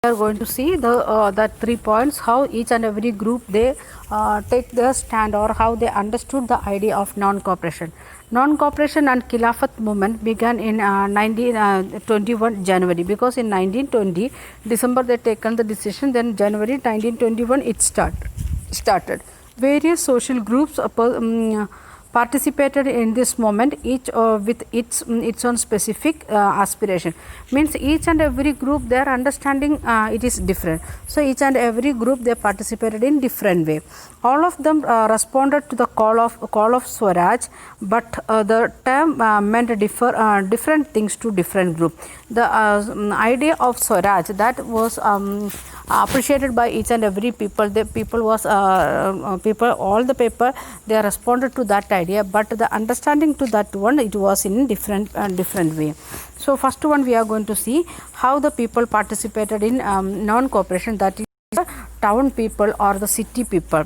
We are going to see the 3 points, how each and every group they take their stand or how they understood the idea of non-cooperation. Non-cooperation and Khilafat movement began in 1921 January, because in 1920 December they taken the decision, then January 1921 it started. Various social groups participated in this movement, each with its own specific aspiration. Means each and every group, their understanding it is different, so each and every group they participated in different way. All of them responded to the call of Swaraj, but the term meant different things to different group. The idea of Swaraj, that was appreciated by each and every people. The people was all the people they responded to that idea, but the understanding to that one, it was in different way. So first one we are going to see how the people participated in non-cooperation, that is the town people or the city people.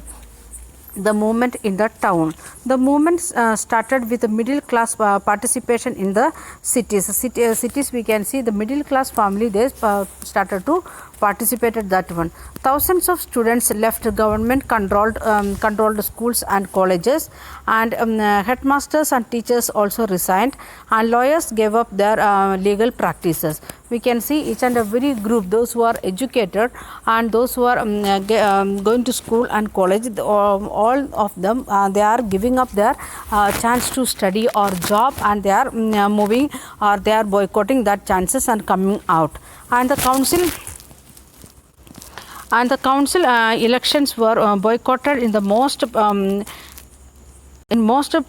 The movement in the town. The movement started with the middle class participation in the cities. Cities we can see the middle class family, they started to participate at that one. Thousands of students left government controlled schools and colleges, and headmasters and teachers also resigned, and lawyers gave up their legal practices. We can see each and every group, those who are educated and those who are going to school and college, all of them they are giving up their chance to study or job, and they are moving or they are boycotting that chances and coming out. And the council elections were boycotted in the most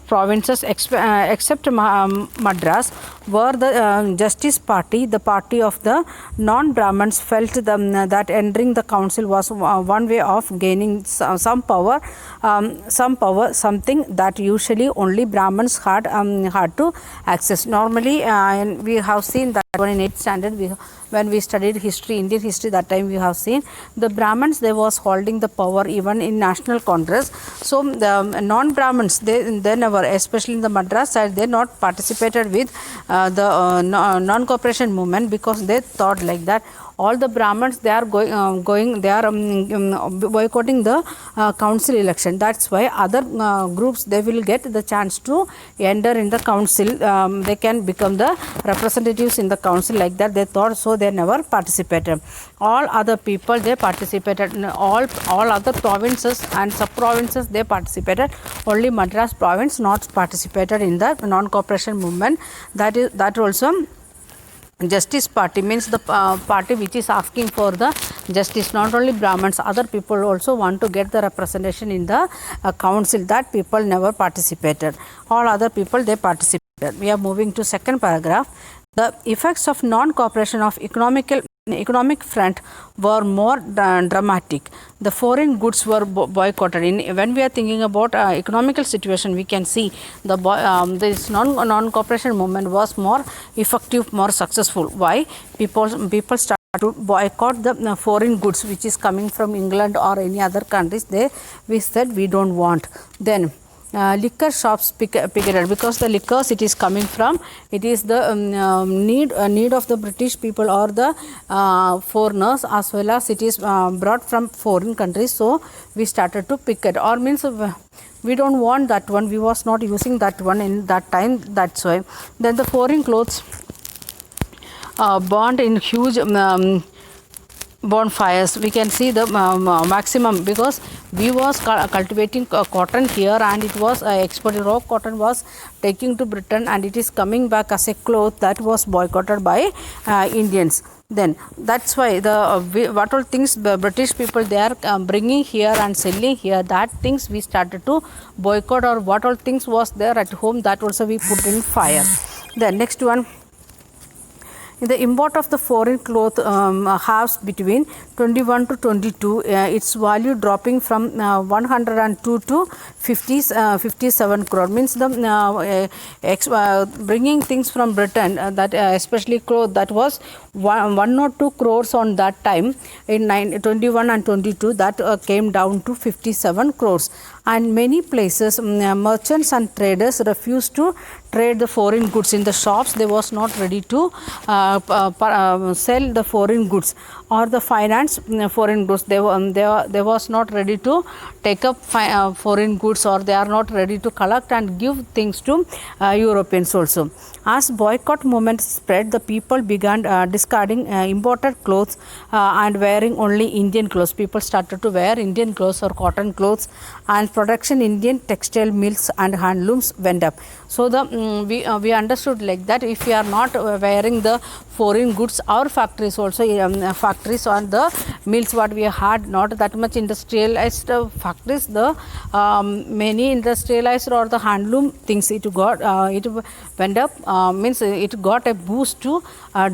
provinces except Madras, where the Justice Party, the party of the non-Brahmins, felt that entering the council was one way of gaining some power, something that usually only Brahmins had to access. Normally, we have seen that one in 8th standard, when we studied history, Indian history, that time we have seen the Brahmins, they was holding the power even in National Congress. So the non-Brahmins, they never, especially in the Madras side, they not participated with the non-cooperation movement, because they thought like that all the Brahmins, they are boycotting the council election. That's why other groups, they will get the chance to enter in the council. They can become the representatives in the council, like that they thought, so they never participated. All other people, they participated in all other provinces and sub-provinces, they participated. Only Madras province not participated in the non-cooperation movement. That also Justice Party, means the party which is asking for the justice. Not only Brahmins, other people also want to get the representation in the council. That people never participated. All other people, they participated. We are moving to second paragraph. The effects of non-cooperation of economic front were more dramatic. The foreign goods were boycotted. When we are thinking about economical situation, we can see this non-cooperation movement was more effective, more successful. Why? People start to boycott the foreign goods which is coming from England or any other countries. We said we don't want. Then liquor shops picketed, because the liquors it is coming from, it is the need of the British people or the foreigners, as well as it is brought from foreign countries. So we started to picket, or means we don't want that one, we was not using that one in that time. That's why. Then the foreign clothes burned in huge bonfires. We can see the maximum, because we was cultivating cotton here, and it was exported. Raw cotton was taking to Britain, and it is coming back as a cloth that was boycotted by Indians. Then that's why what all things the British people they are bringing here and selling here, that things we started to boycott, or what all things was there at home, that also we put in fire. Then next one, in the import of the foreign cloth halves between 21 to 22, its value dropping from 102 to 57 crore. Means the bringing things from Britain, that especially cloth, that was 102 crores on that time. In 21 and 22, that came down to 57 crores. And many places merchants and traders refused to trade the foreign goods in the shops. They was not ready to sell the foreign goods. or the finance foreign goods. They was not ready to take up foreign goods, or they are not ready to collect and give things to Europeans also. As boycott movement spread, the people began discarding imported clothes and wearing only Indian clothes. People started to wear Indian clothes or cotton clothes, and production Indian textile mills and handlooms went up. So we understood like that, if we are not wearing the foreign goods, our factories also factories or the mills what we had not that much industrialized factories, the many industrialized or the handloom things it got it went up, means it got a boost to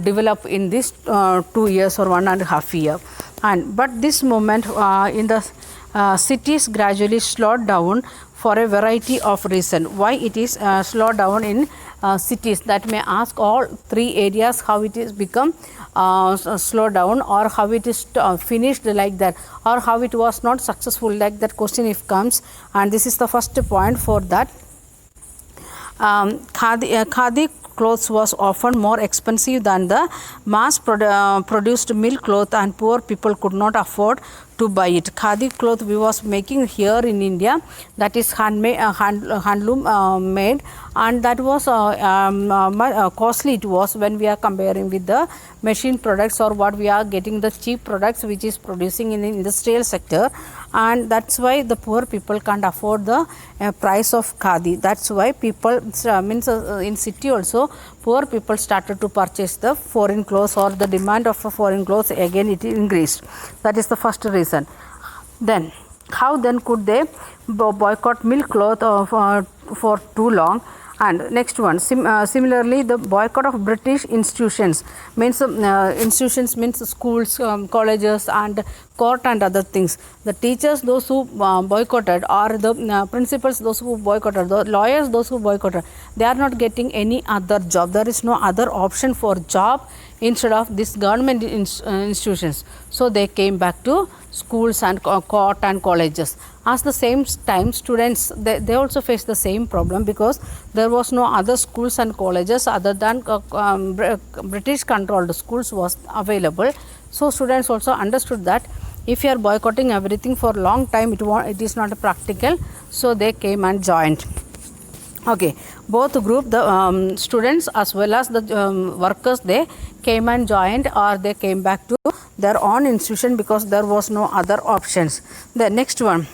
develop in this 2 years or 1.5 years. And but this moment in the cities gradually slowed down for a variety of reasons. Why it is slowed down in cities? That may ask all three areas how it is become slowed down, or how it is finished like that, or how it was not successful like that question if comes. And this is the first point for that. Khadi clothes was often more expensive than the mass produced mill cloth, and poor people could not afford to buy it. Khadi cloth we was making here in India, that is handmade, handloom made, and that was costly it was when we are comparing with the machine products, or what we are getting the cheap products which is producing in the industrial sector. And that's why the poor people can't afford the price of khadi. That's why people means in city also poor people started to purchase the foreign clothes, or the demand of foreign clothes again it increased. That is the first reason. Then how then could they boycott milk cloth for too long? And next one, similarly the boycott of British institutions means institutions means schools, colleges and court and other things. The teachers, those who boycotted, or the principals, those who boycotted, the lawyers, those who boycotted, they are not getting any other job. There is no other option for job instead of this government institutions. So they came back to schools and court and colleges. At the same time, students they also face the same problem, because there was no other schools and colleges other than British controlled schools was available. So students also understood that if you are boycotting everything for a long time, it is not practical. So they came and joined. Okay, both group, the students as well as the workers, they came and joined, or they came back to their own institution because there was no other options. The next one,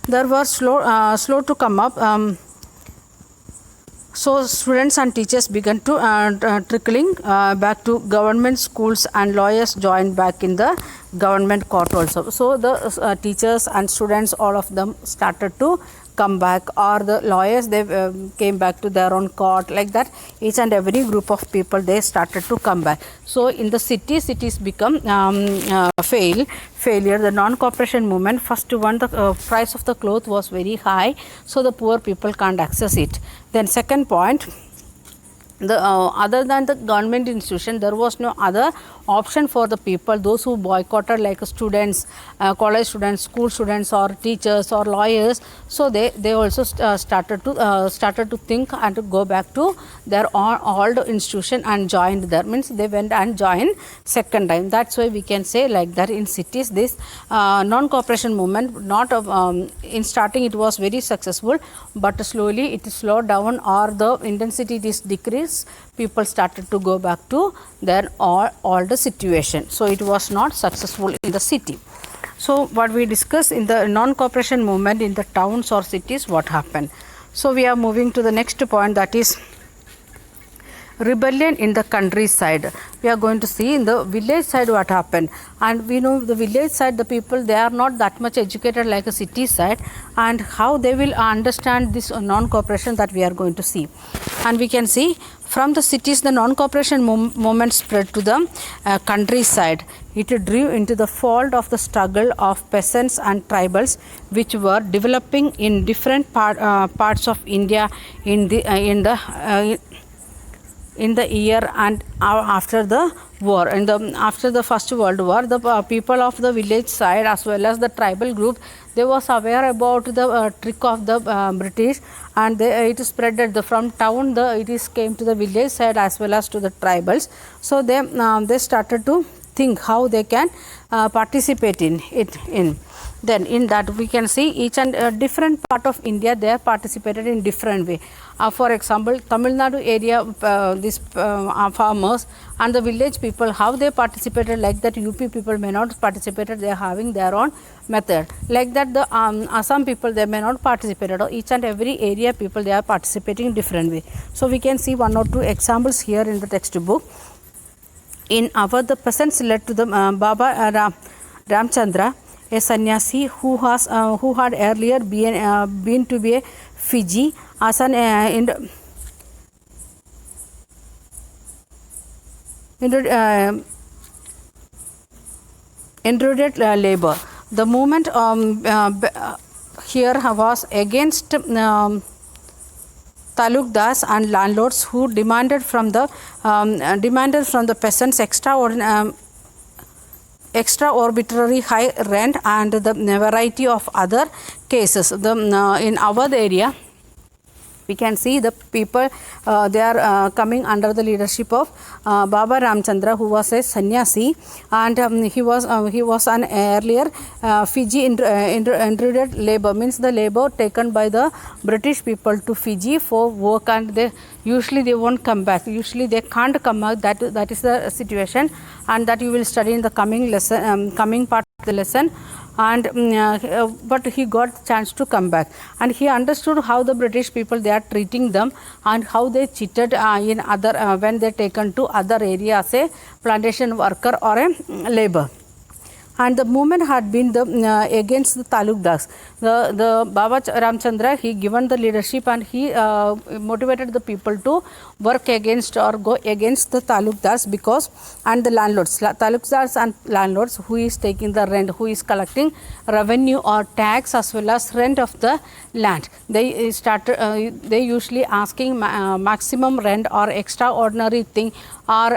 there were slow to come up. So students and teachers began to trickling back to government schools, and lawyers joined back in the government court also. So the teachers and students, all of them started to come back, or the lawyers they came back to their own court, like that each and every group of people they started to come back. So in the cities become failure. The non-cooperation movement, first one, the price of the cloth was very high, so the poor people can't access it. Then second point, the other than the government institution, there was no other option for the people, those who boycotted, like students, college students, school students, or teachers or lawyers. So they also started to think and to go back to their old institution and joined there, means they went and joined second time. That's why we can say like that in cities this non-cooperation movement, not in starting it was very successful, but slowly it slowed down, or the intensity is decreased. People started to go back to their old situation. So it was not successful in the city. So what we discuss in the non-cooperation movement in the towns or cities, what happened. So we are moving to the next point, that is rebellion in the countryside. We are going to see in the village side what happened. And we know the village side, the people, they are not that much educated like a city side, and how they will understand this non-cooperation, that we are going to see. And we can see from the cities the non-cooperation movement spread to the countryside. It drew into the fold of the struggle of peasants and tribals, which were developing in different parts of India in the year and after the war. After the First World War, the people of the village side as well as the tribal group, they was aware about the trick of the British, and it spread from town. It is came to the village side as well as to the tribals. So they started to think how they can participate in it. Then in that we can see each and different part of India, they are participated in different way. For example, Tamil Nadu area, this farmers and the village people, how they participated, like that UP people may not participated, they are having their own method. Like that the Assam people, they may not participated, or each and every area people, they are participating in different way. So we can see one or two examples here in the textbook. In our, the peasants led to the Baba Ramchandra, a sannyasi who had earlier been to be a Fiji as an intruded labor. The movement here was against talukdars and landlords who demanded from the peasants extra arbitrary high rent and the variety of other cases. In our area, we can see the people, they are coming under the leadership of Baba Ramchandra, who was a sannyasi, and he was an earlier Fiji intruded labor, means the labor taken by the British people to Fiji for work, and they won't come back. Usually they can't come back. That is the situation, and that you will study in the coming lesson, coming part of the lesson. And but he got chance to come back, and he understood how the British people, they are treating them, and how they cheated in other when they taken to other area as a plantation worker or a labor. And the movement had been against the talukdars. The Baba Ramchandra, he given the leadership, and he motivated the people to work against or go against the talukdars, because, and the landlords, talukdars and landlords, who is taking the rent, who is collecting revenue or tax as well as rent of the land. They they usually asking maximum rent or extraordinary thing, or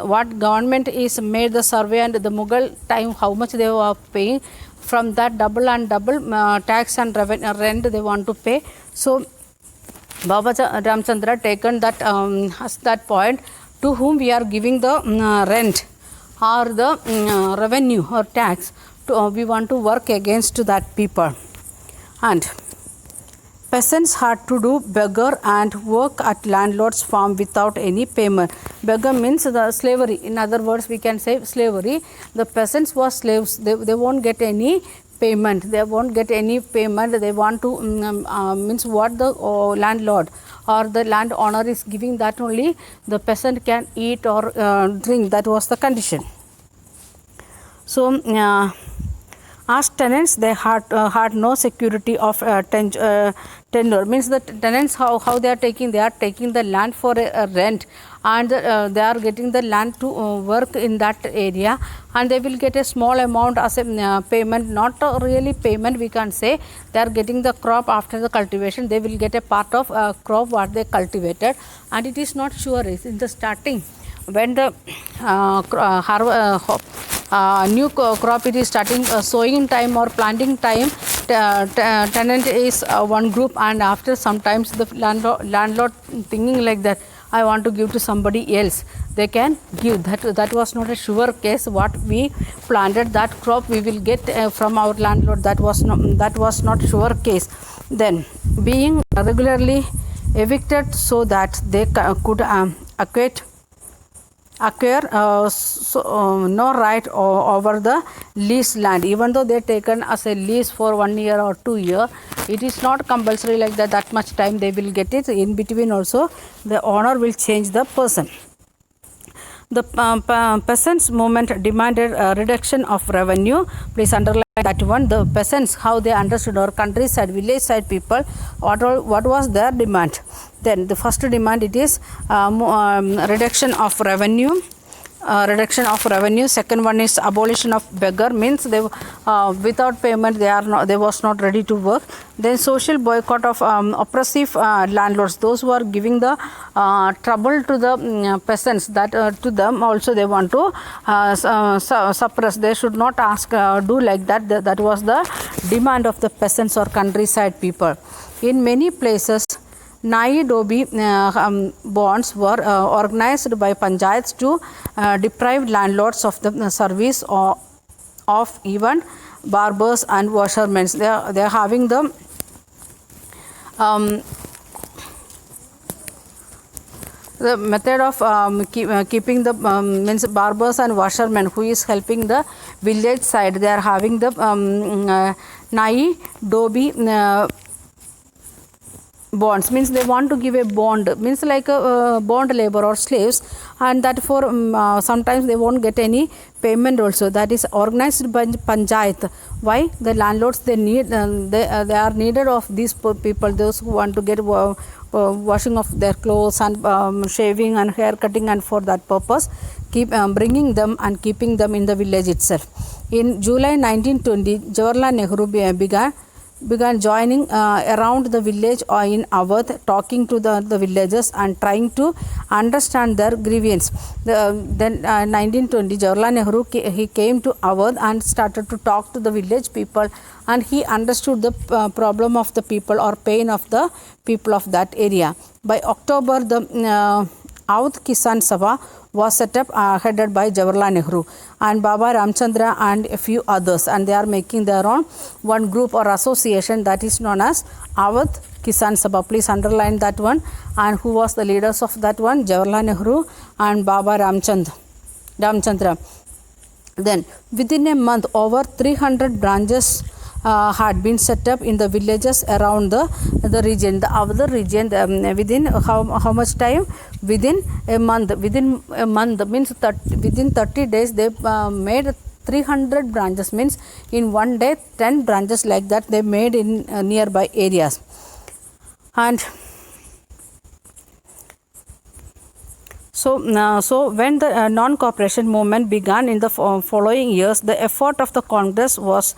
what government is made the survey and the Mughal time, how much they were paying, from that double and double tax and rent they want to pay. So Baba Ramchandra taken that as that point, to whom we are giving the rent or the revenue or tax, we want to work against that people. And peasants had to do beggar and work at landlord's farm without any payment. Beggar means the slavery. In other words, we can say slavery. The peasants were slaves. They won't get any payment. They won't get any payment. They want to means what the landlord or the landowner is giving, that only the peasant can eat or drink. That was the condition. So as tenants, they had no security of tenure, means the tenants, how they are taking the land for a rent, and they are getting the land to work in that area, and they will get a small amount as a payment, not really payment we can say. They are getting the crop after the cultivation, they will get a part of crop what they cultivated, and it is not sure in the starting when the new crop it is starting, sowing time or planting time, tenant is one group, and after sometimes the landlord thinking like that, I want to give to somebody else, they can give. That was not a sure case. What we planted, that crop we will get from our landlord, that was not sure case. Then being regularly evicted so that they could acquire no right over the lease land, even though they taken as a lease for 1 year or 2 year. It is not compulsory like that much time they will get it. In between also the owner will change the person. The peasants movement demanded a reduction of revenue. Please underline that one. The peasants, how they understood, or countryside, village side people, what was their demand. Then the first demand, it is reduction of revenue. Second one is abolition of beggar, means they without payment they was not ready to work. Then social boycott of oppressive landlords, those who are giving the trouble to the peasants, that to them also they want to suppress. They should not ask do like that. That was the demand of the peasants or countryside people. In many places Nai Dobi bonds were organized by panchayats to deprive landlords of the service of even barbers and washermen. They are having the method of keeping the means barbers and washermen who is helping the village side. They are having the Nai Dobi bonds, means they want to give a bond, means like a bond labor or slaves, and that for sometimes they won't get any payment also. That is organized by panchayat. Why? The landlords, they need they are needed of these people, those who want to get washing of their clothes and shaving and hair cutting, and for that purpose keep bringing them and keeping them in the village itself. In July 1920, Jawaharlal Nehru began joining around the village or in Awadh, talking to the villagers and trying to understand their grievance. Then 1920, Jawaharlal Nehru he came to Awadh and started to talk to the village people, and he understood the problem of the people or pain of the people of that area. By October, the Awadh Kisan Sabha was set up headed by Jawaharlal Nehru and Baba Ramchandra and a few others, and they are making their own one group or association that is known as Awadh Kisan Sabha. Please underline that one. And who was the leaders of that one? Jawaharlal Nehru and Baba Ramchandra. Then within a month, over 300 branches had been set up in the villages around the region, the other region. Within how much time? Within a month. Within a month means within 30 days they made 300 branches, means in one day 10 branches like that they made in nearby areas. And so when the non-cooperation movement began in the following years, the effort of the Congress was